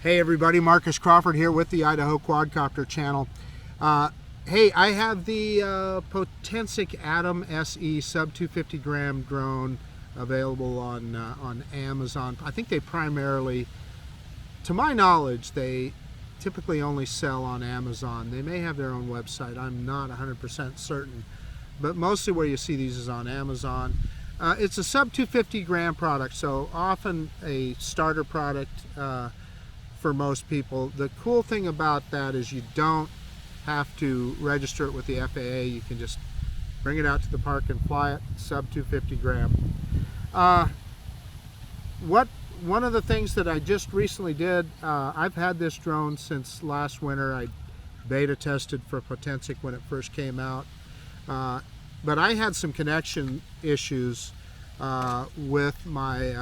Hey everybody, Marcus Crawford here with the Idaho Quadcopter channel. Hey, I have the Potensic Atom SE sub 250 gram drone available on Amazon. I think they primarily, to my knowledge, they typically only sell on Amazon. They may have their own website, I'm not 100% certain, but mostly where you see these is on Amazon. It's a sub 250 gram product, so often a starter product for most people. The cool thing about that is you don't have to register it with the FAA. You can just bring it out to the park and fly it, sub 250 gram. One of the things that I just recently did, I've had this drone since last winter. I beta tested for Potensic when it first came out, but I had some connection issues with my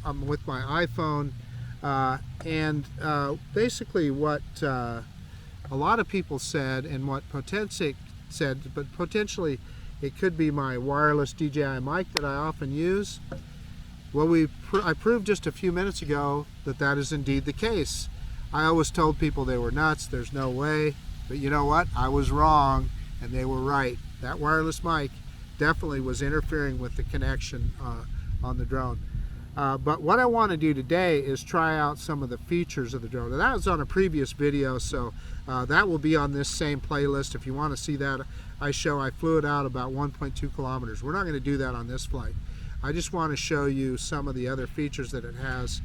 iPhone. Basically what a lot of people said, and what Potensic said, but potentially it could be my wireless DJI mic that I often use. Well, I proved just a few minutes ago that that is indeed the case. I always told people they were nuts, there's no way, but you know what? I was wrong, and they were right. That wireless mic definitely was interfering with the connection on the drone. But what I want to do today is try out some of the features of the drone. Now, that was on a previous video, so that will be on this same playlist. If you want to see that, I flew it out about 1.2 kilometers. We're not going to do that on this flight. I just want to show you some of the other features that it has,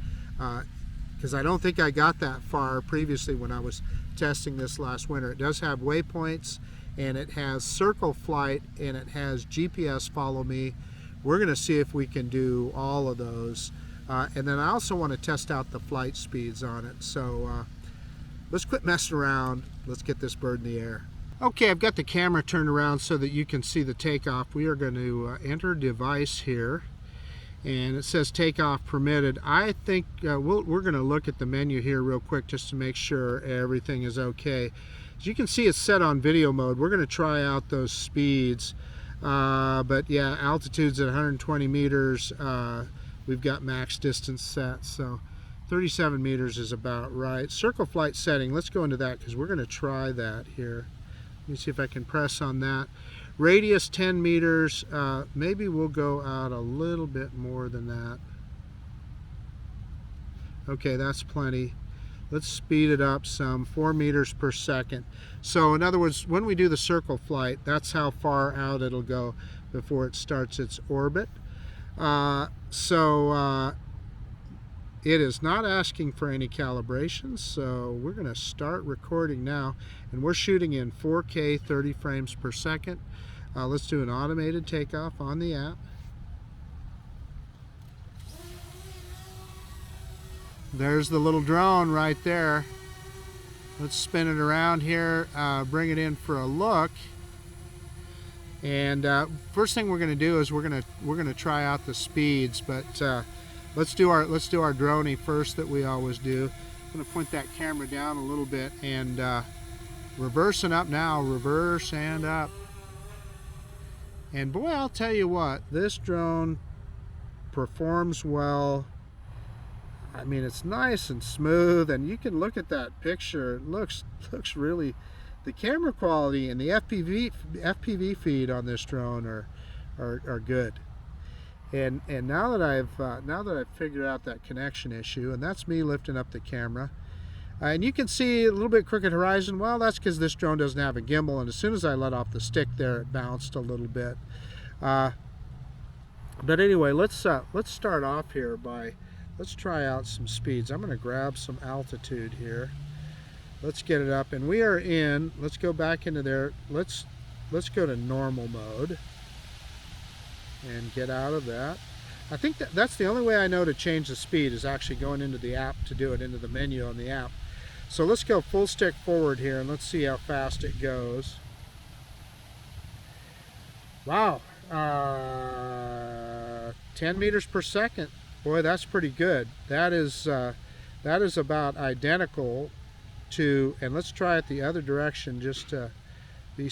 because I don't think I got that far previously when I was testing this last winter. It does have waypoints, and it has circle flight, and it has GPS follow me. We're going to see if we can do all of those. And then I also want to test out the flight speeds on it. So let's quit messing around. Let's get this bird in the air. Okay, I've got the camera turned around so that you can see the takeoff. We are going to enter device here, and it says takeoff permitted. I think we're going to look at the menu here real quick just to make sure everything is okay. As you can see, it's set on video mode. We're going to try out those speeds. But yeah, altitude's at 120 meters. We've got max distance set, so 37 meters is about right. Circle flight setting, let's go into that because we're going to try that here. Let me see if I can press on that. Radius 10 meters. Maybe we'll go out a little bit more than that. Okay, that's plenty. Let's speed it up some, 4 meters per second. So in other words, when we do the circle flight, that's how far out it'll go before it starts its orbit. It is not asking for any calibrations, so we're going to start recording now, and we're shooting in 4K 30 frames per second. Let's do an automated takeoff on the app. There's the little drone right there. Let's spin it around here, bring it in for a look. And first thing we're going to do is we're going to try out the speeds, but let's do our droney first that we always do. I'm going to point that camera down a little bit and reversing up now, reverse and up. And boy, I'll tell you what, this drone performs well. I mean, it's nice and smooth, and you can look at that picture. It looks really, the camera quality and the FPV feed on this drone are good. And now that I've figured out that connection issue, and that's me lifting up the camera, and you can see a little bit crooked horizon. Well, that's because this drone doesn't have a gimbal, and as soon as I let off the stick there, it bounced a little bit. But anyway, let's start off here by. Let's try out some speeds. I'm going to grab some altitude here. Let's get it up, and we are in. Let's go back into there. Let's go to normal mode and get out of that. I think that's the only way I know to change the speed is actually going into the app to do it, into the menu on the app. So let's go full stick forward here, and let's see how fast it goes. Wow, 10 meters per second. Boy, that's pretty good. That is about identical to, and let's try it the other direction just to be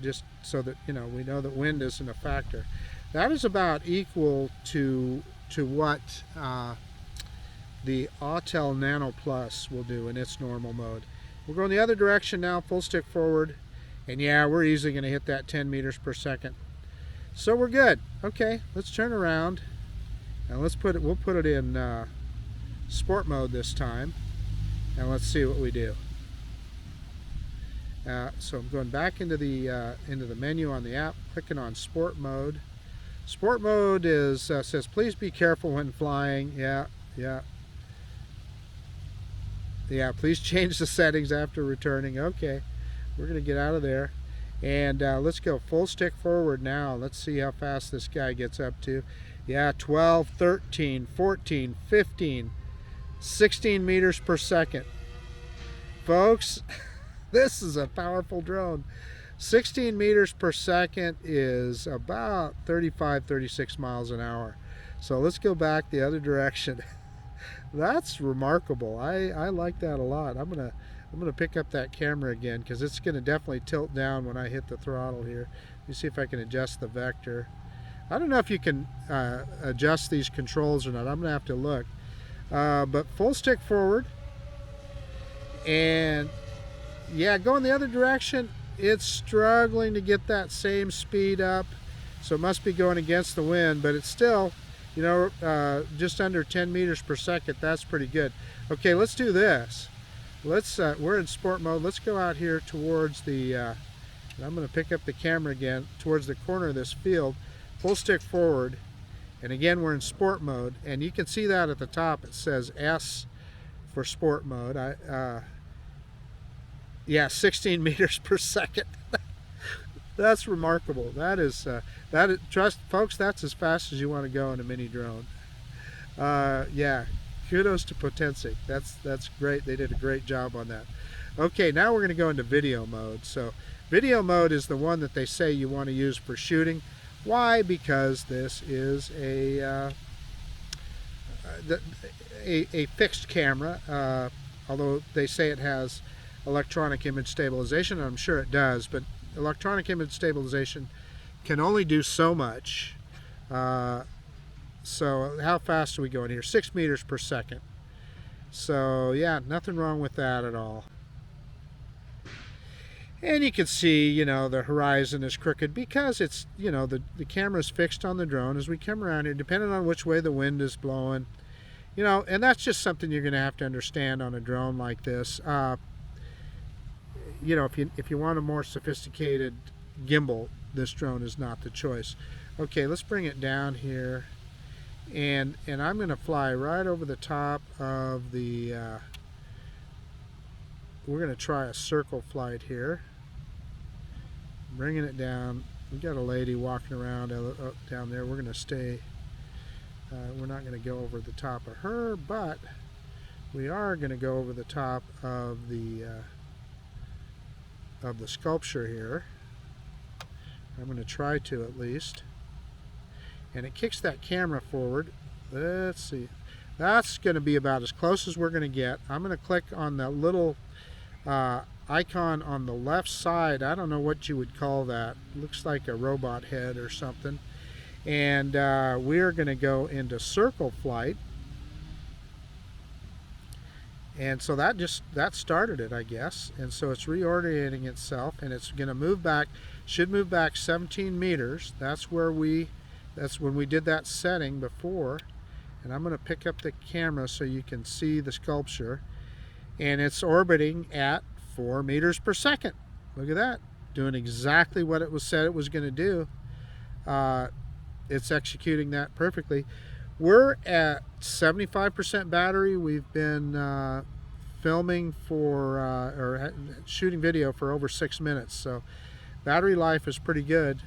just so that we know that wind isn't a factor. That is about equal to what the Autel Nano Plus will do in its normal mode. We're going the other direction now, full stick forward, and yeah, we're easily going to hit that 10 meters per second. So we're good. Okay, let's turn around and we'll put it in sport mode this time, and let's see what we do. So I'm going back into the menu on the app, clicking on sport mode. Sport mode is says please be careful when flying. Yeah. Please change the settings after returning. Okay, we're gonna get out of there, and let's go full stick forward now. Let's see how fast this guy gets up to. Yeah, 12, 13, 14, 15, 16 meters per second, folks. This is a powerful drone. 16 meters per second is about 35, 36 miles an hour. So let's go back the other direction. That's remarkable. I like that a lot. I'm gonna pick up that camera again because it's gonna definitely tilt down when I hit the throttle here. Let me see if I can adjust the vector. I don't know if you can adjust these controls or not. I'm gonna have to look. But full stick forward, and yeah, going the other direction, it's struggling to get that same speed up, so it must be going against the wind, but it's still, you know, just under 10 meters per second. That's pretty good. Okay, let's do this. We're in sport mode. Let's go out here towards the, I'm going to pick up the camera again, towards the corner of this field, full stick forward, and again we're in sport mode, and you can see that at the top it says S for sport mode. Yeah, 16 meters per second. That's remarkable. Trust folks, that's as fast as you want to go in a mini drone. Yeah, kudos to Potensic. That's great. They did a great job on that. Okay, now we're going to go into video mode. So video mode is the one that they say you want to use for shooting. Why? Because this is a fixed camera, although they say it has electronic image stabilization, and I'm sure it does, but electronic image stabilization can only do so much. So how fast are we going here? 6 meters per second. So yeah, nothing wrong with that at all. And you can see, you know, the horizon is crooked because it's, you know, the camera is fixed on the drone. As we come around here, depending on which way the wind is blowing, you know, and that's just something you're going to have to understand on a drone like this. You know, if you want a more sophisticated gimbal, this drone is not the choice. Okay, let's bring it down here, and I'm going to fly right over the top of the. We're going to try a circle flight here. Bringing it down. We got a lady walking around down there. We're going to stay. We're not going to go over the top of her, but we are going to go over the top of the sculpture here. I'm going to try to, at least. And it kicks that camera forward. Let's see. That's going to be about as close as we're going to get. I'm going to click on the little icon on the left side. I don't know what you would call that. Looks like a robot head or something. And we're going to go into circle flight. And so that started it, I guess. And so it's reorienting itself, and it's going to move back. Should move back 17 meters. That's when we did that setting before. And I'm going to pick up the camera so you can see the sculpture. And it's orbiting at 4 meters per second. Look at that. Doing exactly what it was said it was going to do. It's executing that perfectly. We're at 75% battery. We've been filming or shooting video for over 6 minutes. So battery life is pretty good.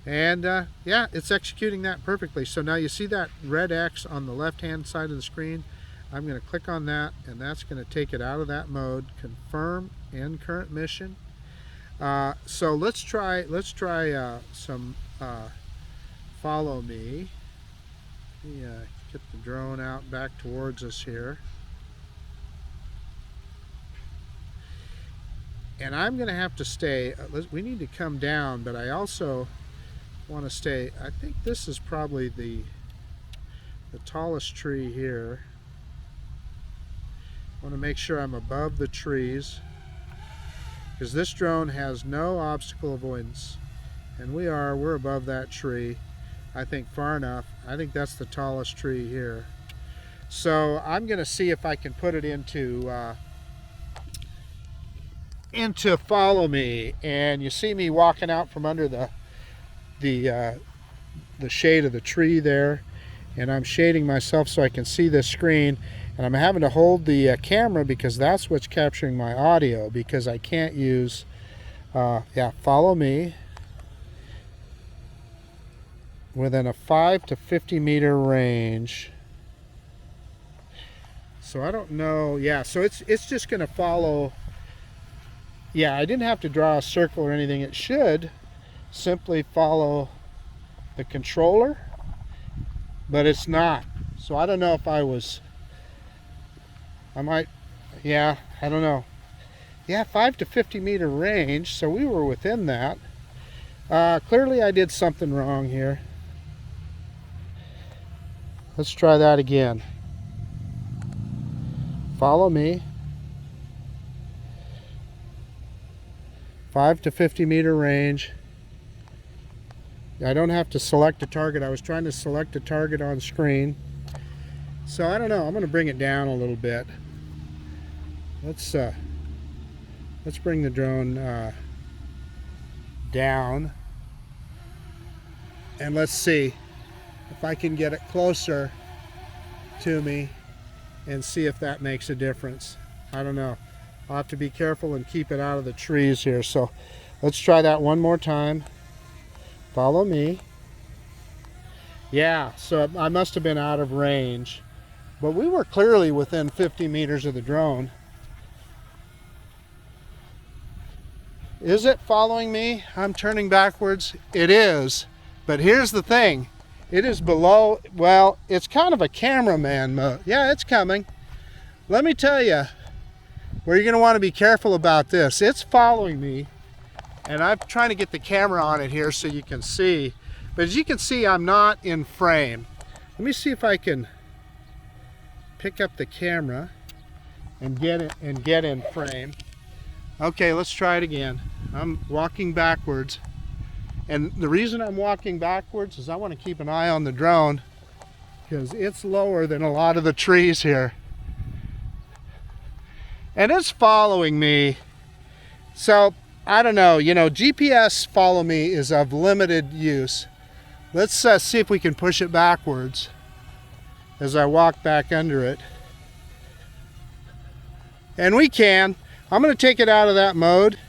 And yeah, it's executing that perfectly. So now you see that red X on the left-hand side of the screen. I'm going to click on that, and that's going to take it out of that mode. Confirm end current mission. So let's try some follow me. Yeah, get the drone out back towards us here. And I'm going to have to stay. We need to come down, but I also want to stay. I think this is probably the tallest tree here. I want to make sure I'm above the trees, because this drone has no obstacle avoidance. And we're above that tree, I think far enough. I think that's the tallest tree here. So I'm going to see if I can put it into follow me. And you see me walking out from under the shade of the tree there, and I'm shading myself so I can see this screen, and I'm having to hold the camera because that's what's capturing my audio, because I can't use yeah, follow me within a 5 to 50 meter range. So I don't know. Yeah, so it's just going to follow. Yeah, I didn't have to draw a circle or anything. It should simply follow the controller, but it's not. So I don't know if I might, yeah, I don't know. Yeah, 5 to 50 meter range, so we were within that. Clearly I did something wrong here. Let's try that again. Follow me. 5 to 50 meter range. I don't have to select a target. I was trying to select a target on screen. So I don't know. I'm going to bring it down a little bit. Let's bring the drone down, and let's see if I can get it closer to me and see if that makes a difference. I don't know. I'll have to be careful and keep it out of the trees here. So let's try that one more time. Follow me. Yeah, so I must have been out of range, but we were clearly within 50 meters of the drone. Is it following me? I'm turning backwards. It is, but here's the thing. It is below, well, it's kind of a cameraman mode. Yeah, it's coming. Let me tell you where you're going to want to be careful about this. It's following me, and I'm trying to get the camera on it here so you can see. But as you can see, I'm not in frame. Let me see if I can pick up the camera and get in frame. Okay, let's try it again. I'm walking backwards. And the reason I'm walking backwards is I want to keep an eye on the drone, because it's lower than a lot of the trees here. And it's following me. So, I don't know, you know, GPS follow me is of limited use. Let's see if we can push it backwards as I walk back under it. And we can. I'm going to take it out of that mode,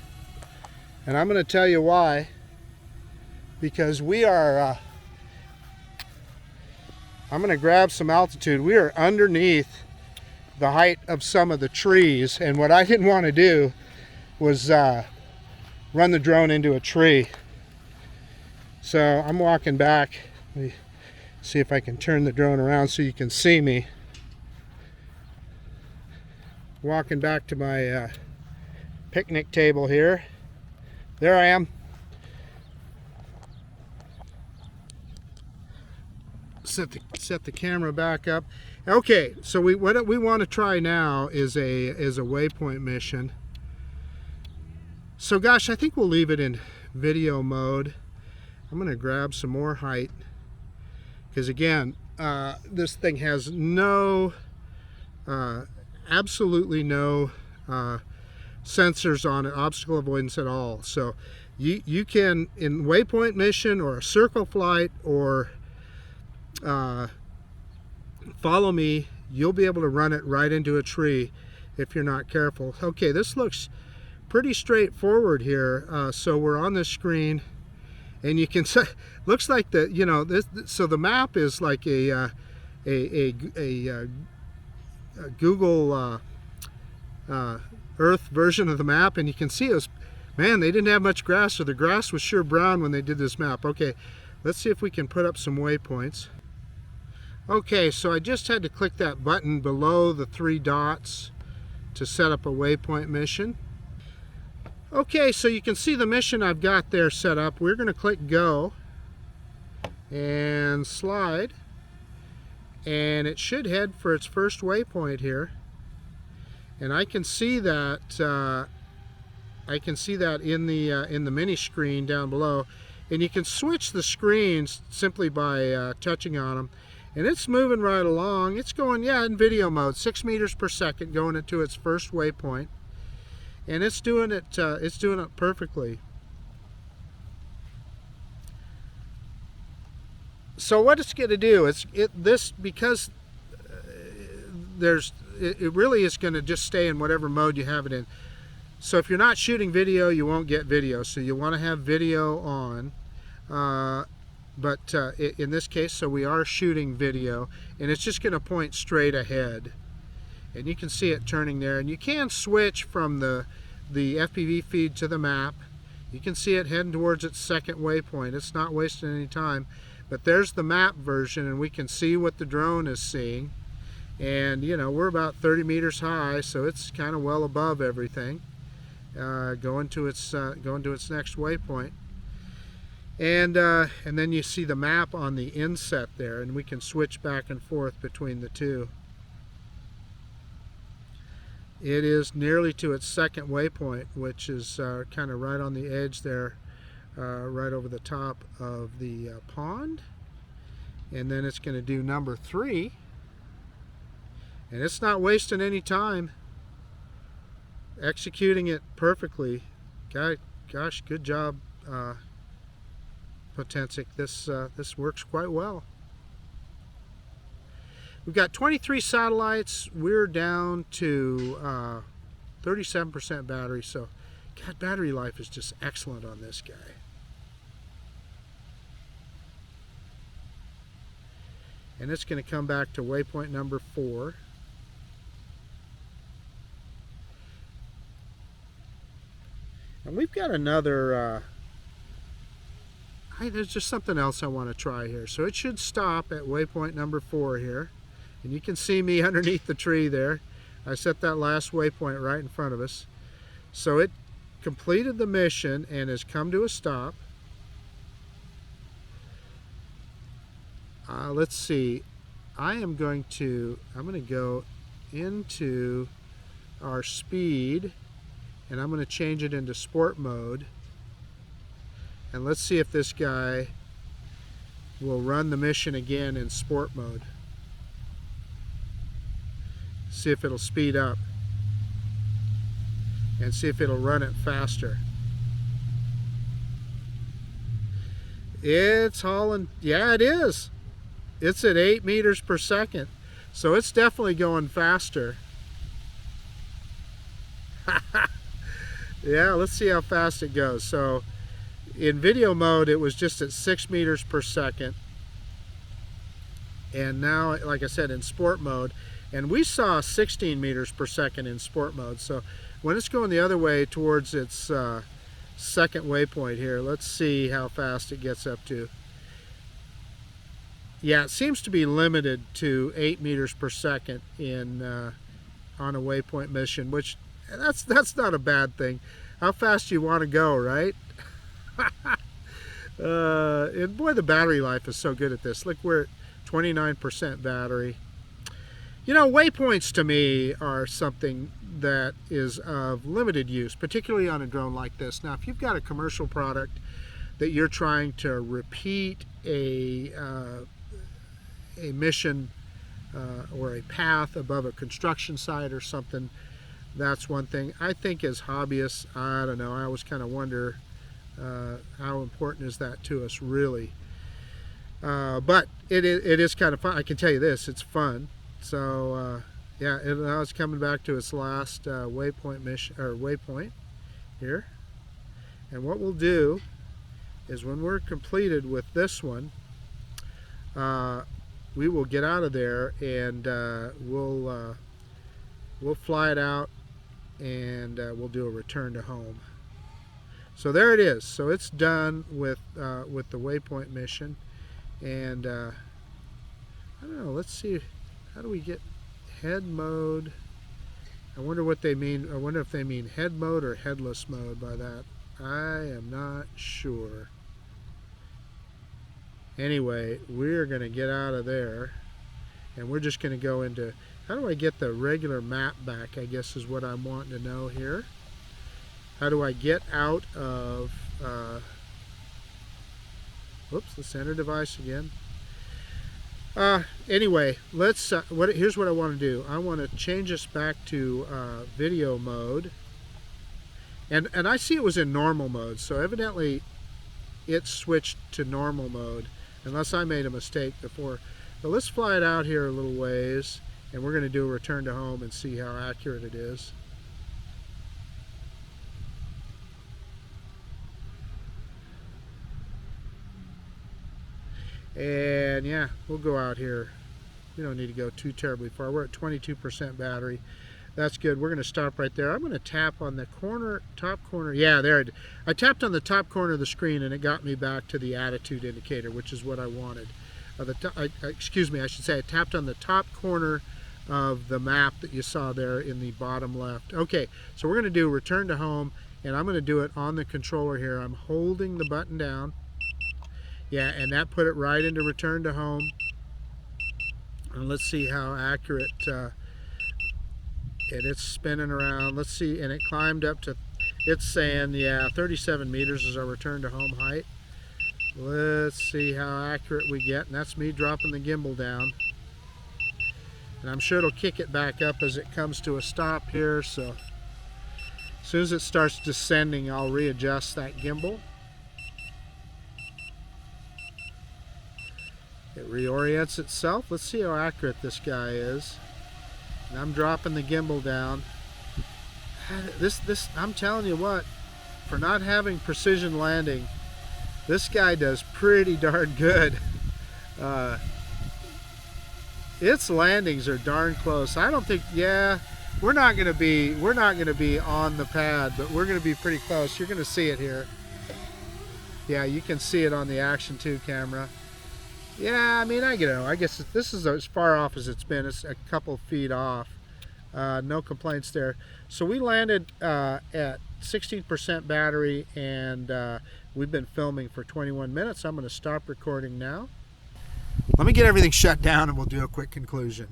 and I'm going to tell you why. Because we are, I'm going to grab some altitude. We are underneath the height of some of the trees, and what I didn't want to do was run the drone into a tree. So I'm walking back. Let me see if I can turn the drone around so you can see me. Walking back to my picnic table here. There I am. Set the camera back up. Okay, so what we want to try now is a waypoint mission. So gosh, I think we'll leave it in video mode. I'm going to grab some more height, because again, this thing has no, absolutely no sensors on it, obstacle avoidance at all. So you can, in waypoint mission or a circle flight or follow me, you'll be able to run it right into a tree if you're not careful. Okay, this looks pretty straightforward here. So we're on this screen, and you can see, looks like the, you know, this, so the map is like a Google Earth version of the map, and you can see us, man, they didn't have much grass, so the grass was sure brown when they did this map. Okay, let's see if we can put up some waypoints. Okay, so I just had to click that button below the 3 dots to set up a waypoint mission. Okay, so you can see the mission I've got there set up. We're going to click go and slide, and it should head for its first waypoint here. and I can see that in the mini screen down below, and you can switch the screens simply by touching on them, and it's moving right along. It's going, yeah, in video mode, 6 meters per second, going into its first waypoint, and it's doing it perfectly. So what it's going to do because it really is going to just stay in whatever mode you have it in. So if you're not shooting video, you won't get video. So you want to have video on. But in this case, so we are shooting video, and it's just going to point straight ahead. And you can see it turning there. And you can switch from the FPV feed to the map. You can see it heading towards its second waypoint. It's not wasting any time. But there's the map version, and we can see what the drone is seeing. And you know, we're about 30 meters high, so it's kind of well above everything. Going to its next waypoint. And then you see the map on the inset there, and we can switch back and forth between the two. It is nearly to its second waypoint, which is kind of right on the edge there, right over the top of the pond. And then it's going to do number 3. And it's not wasting any time, executing it perfectly. Gosh, good job, Potensic. This works quite well. We've got 23 satellites. We're down to 37% battery. So, God, battery life is just excellent on this guy. And it's going to come back to waypoint number 4. And we've got another, there's just something else I want to try here. So it should stop at waypoint number 4 here. And you can see me underneath the tree there. I set that last waypoint right in front of us. So it completed the mission and has come to a stop. Let's see. I'm going to go into our speed, and I'm going to change it into sport mode. And let's see if this guy will run the mission again in sport mode. See if it'll speed up. And see if it'll run it faster. It's hauling. Yeah, it is. It's at 8 meters per second. So it's definitely going faster. Yeah, let's see how fast it goes. So in video mode, it was just at 6 meters per second. And now, like I said, in sport mode, and we saw 16 meters per second in sport mode. So when it's going the other way towards its second waypoint here, let's see how fast it gets up to. Yeah, it seems to be limited to 8 meters per second in on a waypoint mission, which that's not a bad thing. How fast do you want to go, right? And boy, the battery life is so good at this. Look, we're at 29% battery. You know, waypoints to me are something that is of limited use, particularly on a drone like this. Now, if you've got a commercial product that you're trying to repeat a mission or a path above a construction site or something, that's one thing. I think as hobbyists, I don't know, I always kind of wonder how important is that to us really. But it is kind of fun. I can tell you this, it's fun. So yeah, now it's coming back to its last waypoint mission, or waypoint here. And what we'll do is when we're completed with this one, we will get out of there and we'll fly it out and we'll do a return to home. So there it is. So it's done with the waypoint mission, and I don't know. Let's see. How do we get head mode? I wonder what they mean. I wonder if they mean head mode or headless mode by that. I am not sure. Anyway, we're going to get out of there, and we're just going to go into, How do I get the regular map back, I guess is what I'm wanting to know here. How do I get out of, whoops, the center device again. Anyway, let's, here's what I want to do. I want to change this back to video mode. And I see it was in normal mode, so evidently it switched to normal mode, unless I made a mistake before. But let's fly it out here a little ways, and we're going to do a return to home and see how accurate it is. And yeah, we'll go out here. We don't need to go too terribly far. We're at 22% battery. That's good. We're going to stop right there. I'm going to tap on the corner, top corner. Yeah, there. I tapped on the top corner of the screen, and it got me back to the attitude indicator, which is what I wanted. Excuse me, I should say I tapped on the top corner of the map that you saw there in the bottom left. Okay, so we're going to do return to home, and I'm going to do it on the controller here. I'm holding the button down. Yeah, and that put it right into return to home. And let's see how accurate, and it's spinning around. Let's see, and it climbed up to, it's saying, yeah, 37 meters is our return to home height. Let's see how accurate we get, and that's me dropping the gimbal down. And I'm sure it'll kick it back up as it comes to a stop here, so as soon as it starts descending, I'll readjust that gimbal. It reorients itself. Let's see how accurate this guy is. And I'm dropping the gimbal down. I'm telling you what, for not having precision landing, this guy does pretty darn good. Its landings are darn close. I don't think, yeah, we're not going to be on the pad, but we're going to be pretty close. You're going to see it here. Yeah, you can see it on the Action 2 camera. Yeah, I mean, I guess this is as far off as it's been. It's a couple feet off. No complaints there. So we landed at 16% battery, and we've been filming for 21 minutes. I'm going to stop recording now. Let me get everything shut down and we'll do a quick conclusion.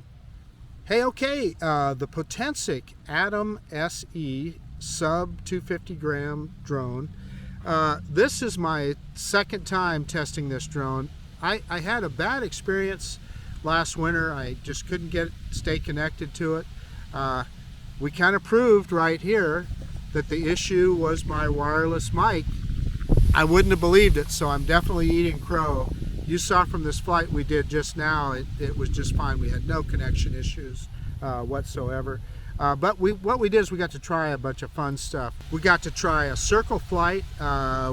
Hey, okay, the Potensic Atom SE sub 250 gram drone. This is my second time testing this drone. I had a bad experience last winter. I just couldn't stay connected to it. We kind of proved right here that the issue was my wireless mic. I wouldn't have believed it, so I'm definitely eating crow. You saw from this flight we did just now, it was just fine. We had no connection issues whatsoever. But what we did is we got to try a bunch of fun stuff. We got to try a circle flight.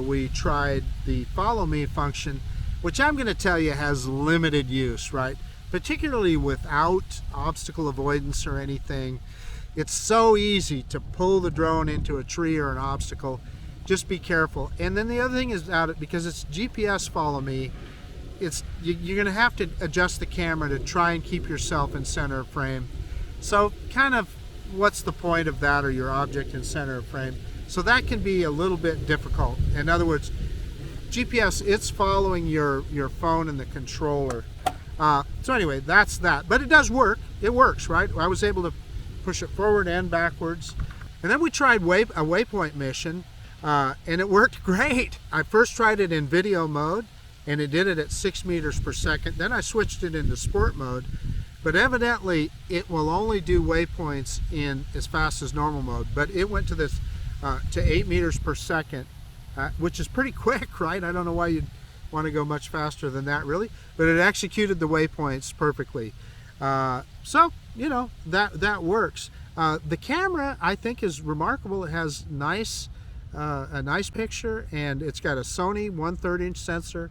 We tried the follow me function, which I'm going to tell you has limited use, right? Particularly without obstacle avoidance or anything. It's so easy to pull the drone into a tree or an obstacle. Just be careful. And then the other thing is because it's GPS follow me, you're going to have to adjust the camera to try and keep yourself in center of frame. So kind of what's the point of that, or your object in center of frame? So that can be a little bit difficult. In other words, GPS, it's following your phone and the controller. So anyway, that's that. But it does work. It works, right? I was able to push it forward and backwards. And then we tried a Waypoint Mission, and it worked great. I first tried it in video mode, and it did it at 6 meters per second. Then I switched it into sport mode. But evidently, it will only do waypoints in as fast as normal mode. But it went to this to 8 meters per second, which is pretty quick, right? I don't know why you'd want to go much faster than that, really. But it executed the waypoints perfectly. So, you know, that works. The camera, I think, is remarkable. It has a nice picture, and it's got a Sony 1/3 inch sensor.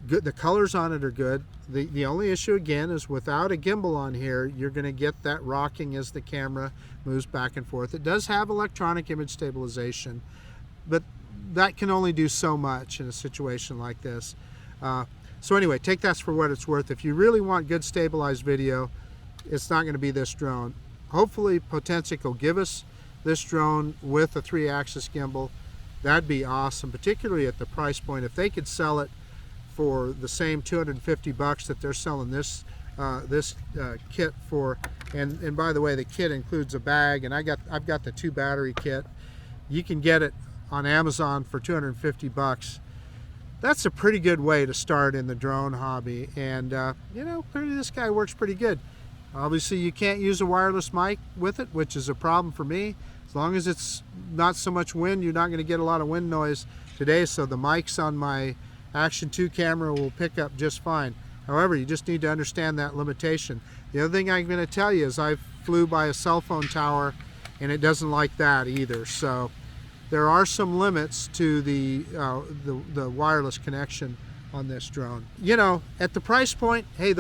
Good, the colors on it are good. The only issue, again, is without a gimbal on here, you're going to get that rocking as the camera moves back and forth. It does have electronic image stabilization, but that can only do so much in a situation like this. So anyway, take that for what it's worth. If you really want good stabilized video, it's not going to be this drone. Hopefully Potensic will give us this drone with a 3-axis gimbal. That'd be awesome, particularly at the price point. If they could sell it for the same $250 that they're selling this kit for, and by the way, the kit includes a bag, and I've got the 2 battery kit. You can get it on Amazon for 250 bucks. That's a pretty good way to start in the drone hobby, and you know, this guy works pretty good. Obviously you can't use a wireless mic with it, which is a problem for me. As long as it's not so much wind, you're not going to get a lot of wind noise today, so the mics on my Action 2 camera will pick up just fine. However, you just need to understand that limitation. The other thing I'm going to tell you is I flew by a cell phone tower, and it doesn't like that either. So there are some limits to the wireless connection on this drone. You know, at the price point, hey,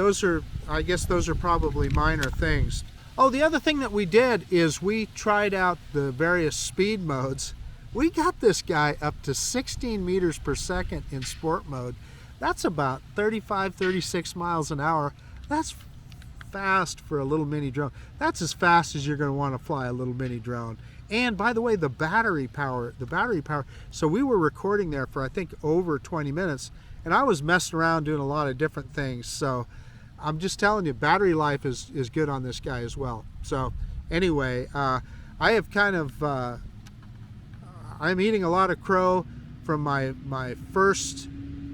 I guess those are probably minor things. Oh, the other thing that we did is we tried out the various speed modes. We got this guy up to 16 meters per second in sport mode. That's about 35, 36 miles an hour. That's fast for a little mini drone. That's as fast as you're going to want to fly a little mini drone. And by the way, the battery power, so we were recording there for I think over 20 minutes, and I was messing around doing a lot of different things. So I'm just telling you, battery life is good on this guy as well. So anyway, I have kind of, I'm eating a lot of crow from my first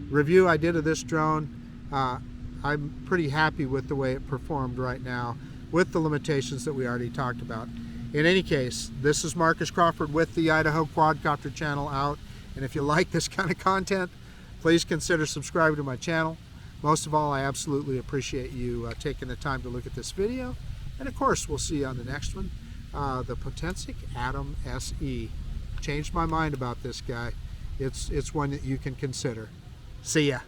review I did of this drone. I'm pretty happy with the way it performed right now, with the limitations that we already talked about. In any case, this is Marcus Crawford with the Idaho Quadcopter channel out, and if you like this kind of content, please consider subscribing to my channel. Most of all, I absolutely appreciate you taking the time to look at this video, and of course we'll see you on the next one. The Potensic Atom SE. Changed my mind about this guy. It's one that you can consider. See ya.